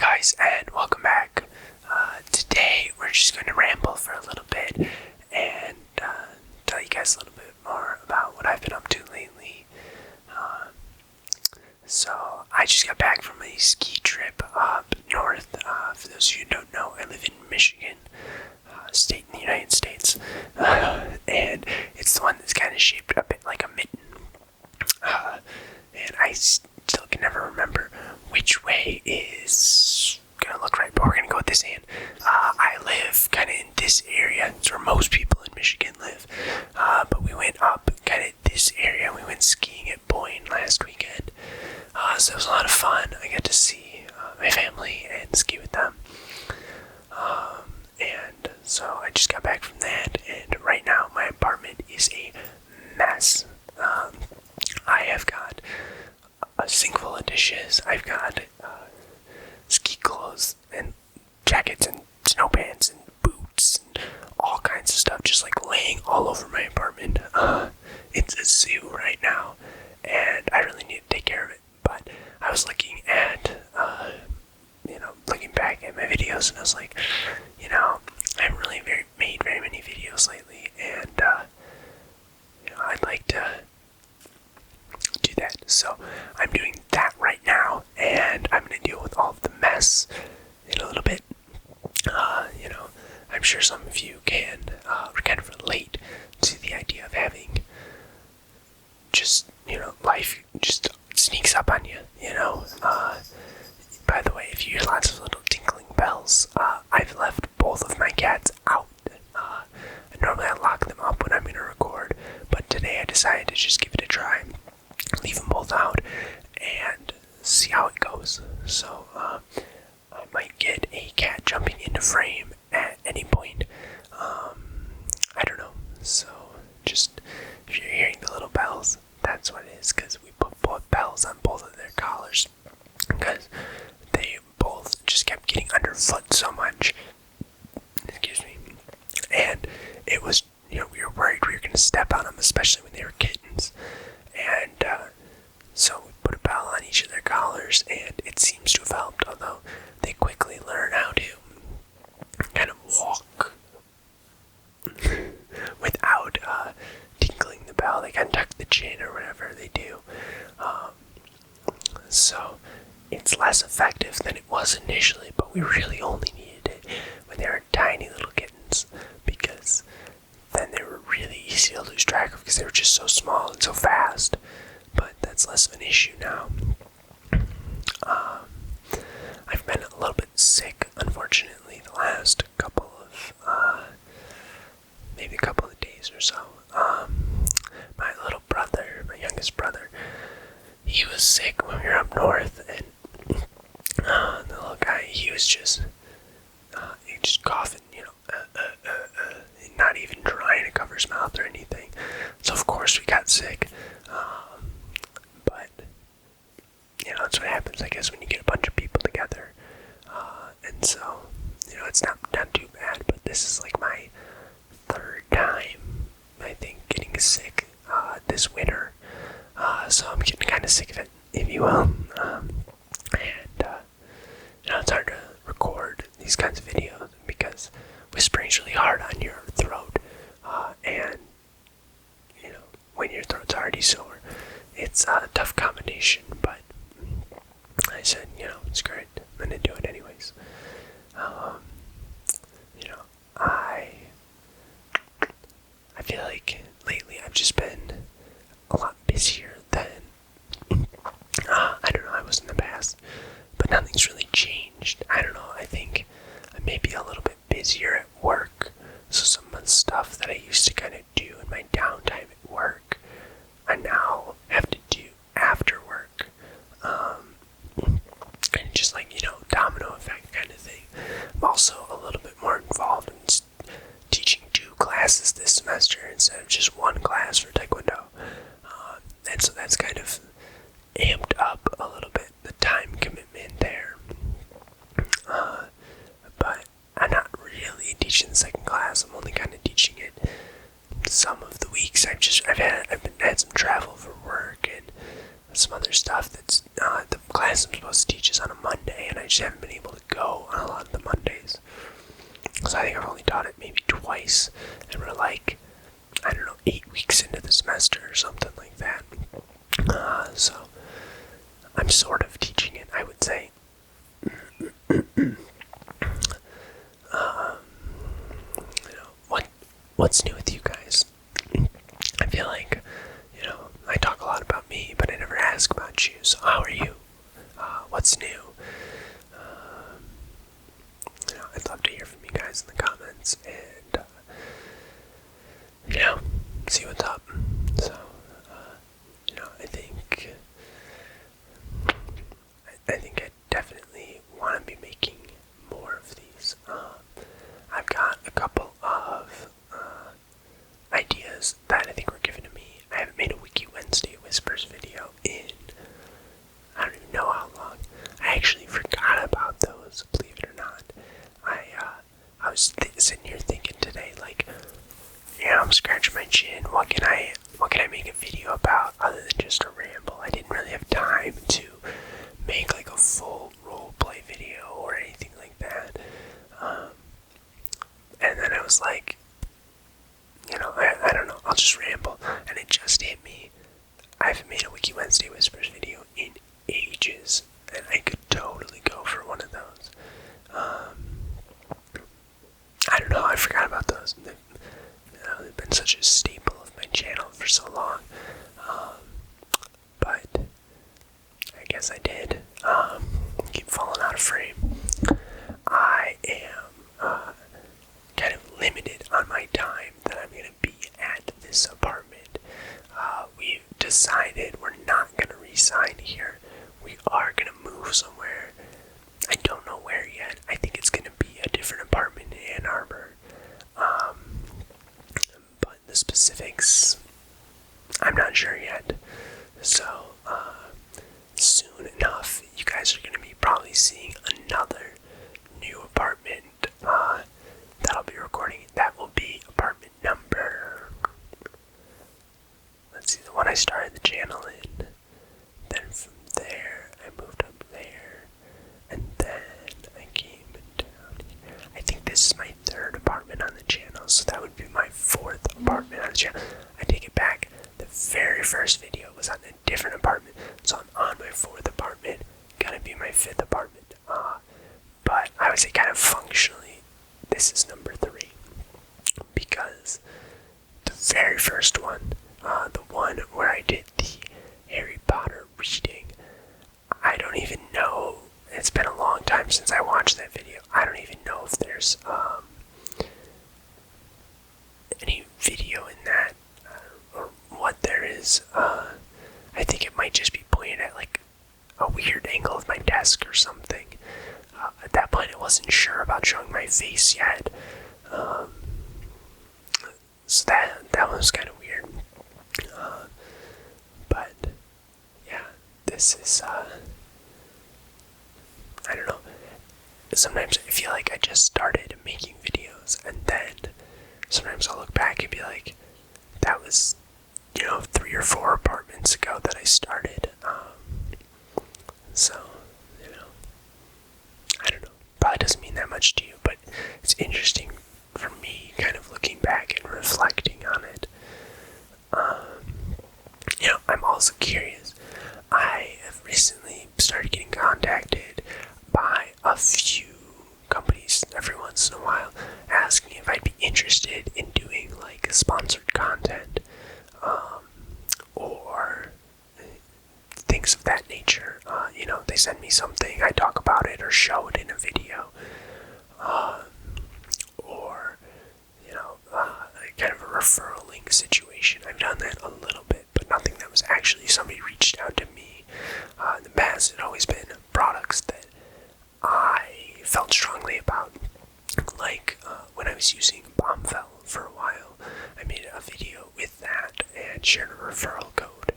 guys, and welcome back. Today we're just going to ramble for a little bit and tell you guys a little bit more about what I've been up to lately. So I just got back from a ski trip up north. For those of you who don't know, I live in Michigan, state in the United States, and it's the one that's kind of shaped a bit like a mitten. And I still can never remember which way is gonna look right, but we're gonna go with this hand. I live kind of in this area. It's where most people in Michigan live. But we went up kind of this area. We went skiing at Boyne last weekend. So it was a lot of fun. I got to see my family and ski with them. And so I just got back from that, and right now my apartment is a mess. I have got a sink full of dishes. I've got ski clothes and jackets and snow pants and boots and all kinds of stuff just like laying all over my apartment. It's a zoo right now, and I really need to take care of it. But I was looking at, looking back at my videos, and I was like, I haven't really made very many videos lately, and I'd like to do that. So I'm doing that right now, and I'm going to deal with all of the mess in a little bit. I'm sure some of you can kind of relate to the idea of having just, life just sneaks up on you, By the way, if you hear lots of little tinkling bells, I've left both of my cats out. Normally I lock them up when I'm going to record, but today I decided to just give it a try. Leave them both out and see how it goes. So I might get a cat jumping into frame at any point. I don't know. So just if you're hearing the little bells, that's what it is, because we put both bells on both of their collars because they both just kept getting underfoot so much. Excuse me. And it was, we were worried we were going to step on them, especially when they were kittens. And so we put a bell on each of their collars, and it seems to have helped, although they quickly learn how to kind of walk without tinkling the bell. They kind of tuck the chin or whatever they do. So it's less effective than it was initially, but we really only needed it when they were tiny little kittens, because then they were really easy to lose track of because they were just so small and so fast. But that's less of an issue now. I've been a little bit sick, unfortunately, the last couple of, maybe a couple of days or so. My little brother, my youngest brother, he was sick when we were up north, and the little guy, he was just coughing, not even trying to cover his mouth or anything. So of course we got sick. But that's what happens, I guess, when you get a bunch of people together. And so, it's not too bad, but this is like my third time, I think, getting sick this winter. So I'm getting kind of sick of it, if you will. It's hard to record these kinds of videos because whispering's really hard on your throat. And, when your throat's already sore, it's a tough combination, but I said, screw it, I'm gonna do it anyways. I feel like lately I've just been a lot busier than, I was in the past, but nothing's really changed. I don't know, I think I may be a little bit busier at work, so some of the stuff that I used to kind of do in my downtime at work, I now have to do after work. And just like, domino effect kind of thing. I'm also a little bit more involved in teaching 2 classes this semester instead of just 1 class for Taekwondo. And so that's kind of amped up a little bit the time commitment there. But I'm not really teaching the second class. I'm only kind of teaching it some of the weeks. I've had some travel for work and some other stuff that's the class I'm supposed to teach is on a Monday, and I just haven't been able to go on a lot of the Mondays. So I think I've only taught it maybe twice, and we're like, I don't know, 8 weeks into the semester or something like that. So I'm sort of teaching it, I would say. What's new with you guys? I feel like, I talk a lot about me, but I never ask about you. So how are you? What's new? I'd love to hear from you guys in the comments and, see what's up. So, I think I definitely want to be making more of these. I've got a couple of ideas that I think were given to me. I haven't made a Wiki Wednesday Whispers video in I don't even know how long. I actually forgot about those, believe it or not. I was sitting here thinking today, like, I'm scratching my chin. What can I make a video about other than just a ramble? I didn't really have time to make like a full roleplay video or anything like that. And then I was like, I don't know, I'll just ramble. And it just hit me. I haven't made a Wiki Wednesday Whispers video in ages, and I could totally go for one of those. I don't know, I forgot about those. They've been such a staple of my channel for so long. But I guess I did. Keep falling out of frame. I am kind of limited on my time that I'm going to be at this apartment. We've decided we're not going to re-sign here. We are going to move somewhere. I don't know where yet. I think it's going to be a different apartment in Ann Arbor. But the specifics, I'm not sure yet. So, soon enough, you guys are going to be probably seeing another new apartment that I'll be recording. That will be apartment number, let's see, the one I started the channel in. Then from there, I moved up there, and then I came down here. I think this is my 3rd apartment on the channel, so that would be my 4th apartment on the channel. I take it back. The very first video was on a different apartment, so I'm on my 4th apartment. Gonna be my 5th apartment. But I would say kind of functionally, this is number 3. Because the very first one, the one where I did the Harry Potter reading, I don't even know, it's been a long time since I watched that video. I don't even know if there's any video in that, or what there is. I think it might just be pointed at like a weird angle of my desk or something. At that point I wasn't sure about showing my face yet. So that was kind of weird. But yeah, this is I don't know. Sometimes I feel like I just started making videos, and then sometimes I'll look back and be like, that was 3 or 4 apartments ago that I started. So I don't know. Probably doesn't mean that much to you, but it's interesting for me, kind of looking back and reflecting on it. I'm also curious. I have recently started getting contacted by a few companies every once in a while asking if I'd be interested in doing like sponsored content, or things of that nature. They send me something, I talk about it or show it in a video, or kind of a referral link situation. I've done that a little bit, but nothing that was actually somebody reached out to me. In the past, it had always been products that I felt strongly about, like when I was using Bombfell for a while. I made a video with that and shared a referral code,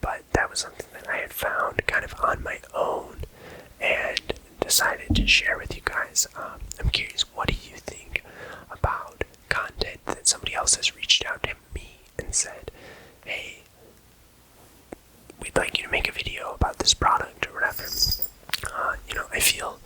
but that was something that I had found kind of on my own and decided to share with you guys. I'm curious, what do you think about content that somebody else has reached out to me and said, hey, we'd like you to make a video about this product or whatever? I feel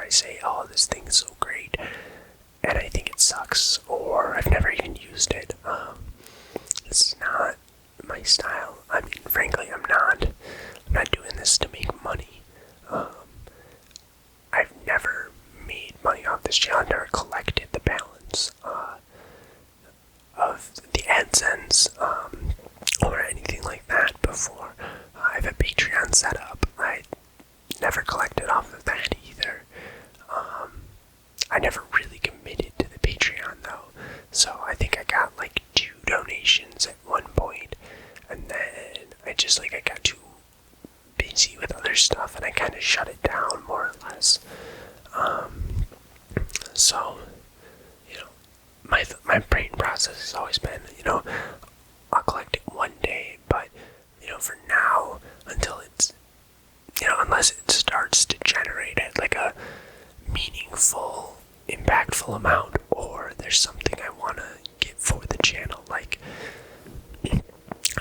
I say, oh, this thing's so great, and I think it sucks, or I've never even used it. It's not my style. I mean, frankly, I'm not doing this to make money. I've never made money off this channel. I've never collected the balance of the AdSense or anything like that before. I have a Patreon set up. I never collected off of that either. I never really committed to the Patreon though, so I think I got like 2 donations at one point, and then I got too busy with other stuff and I kind of shut it down more or less. So, my brain process has always been, I'll collect it one day, but, for now, until it's, unless it starts to generate at like a meaningful, impactful amount, or there's something I want to get for the channel, like, I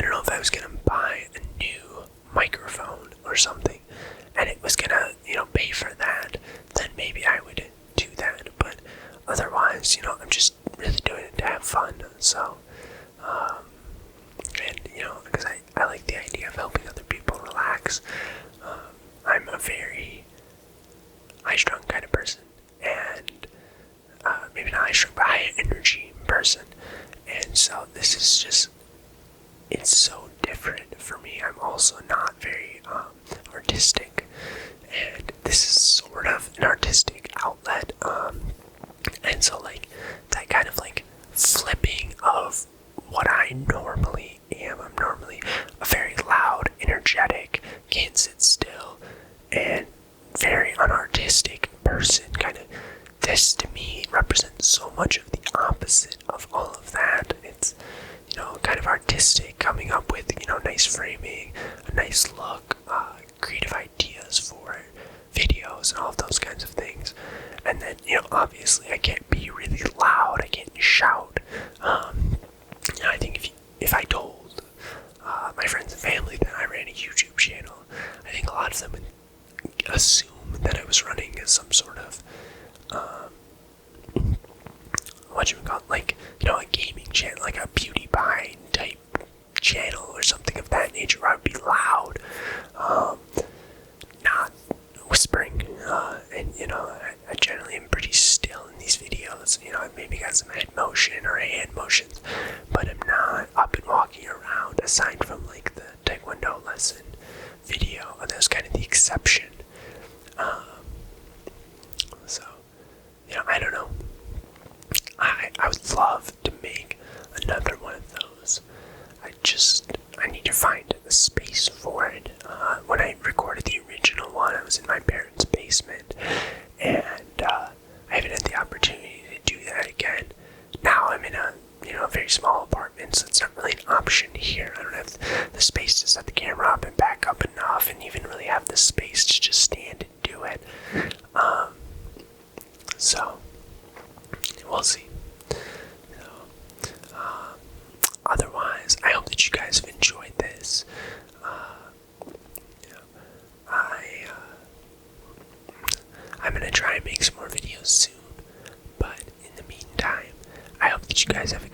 don't know if I was going to buy a new microphone or something, and it was gonna, pay for that, then maybe I would do that, but otherwise, I'm just really doing it to have fun, so, and, because I like the idea of helping other people relax. I'm a very high-strung kind of person, and, maybe not high-strung, but high-energy person, and so this is just, it's so different for me. I'm also not very, artistic, and this is sort of an artistic outlet, and so, like, that kind of, like, flipping of what I normally am. I'm normally a very loud, energetic, can't sit still, and very unartistic person, kind of. This, to me, represents so much of the opposite of all of that. It's, kind of artistic, coming up with, nice framing, a nice look, creative ideas for videos and all of those kinds of things. And then, obviously I can't be really loud, I can't shout. I think if I told my friends and family that I ran a YouTube channel, I think a lot of them would assume that I was running some sort of, a gaming channel, like a PewDiePie type channel or something of that nature, where I would be loud, not whispering, and, I generally am pretty still in these videos. I've maybe got some head motion or hand motions, but I'm not up and walking around, aside from, like, the Taekwondo lesson video, and that's kind of the exception. So, I don't know. I would love to make another one of those. I need to find a space for it. When I recorded the original one, I was in my parents' basement, and I haven't had the opportunity to do that again. Now I'm in a very small apartment, so it's not really an option here. I don't have the space to set the camera up and back up enough, and even really have the space to just stand and do it. So we'll see. Otherwise, I hope that you guys have enjoyed this. I'm gonna try and make some more videos soon, but in the meantime, I hope that you guys have a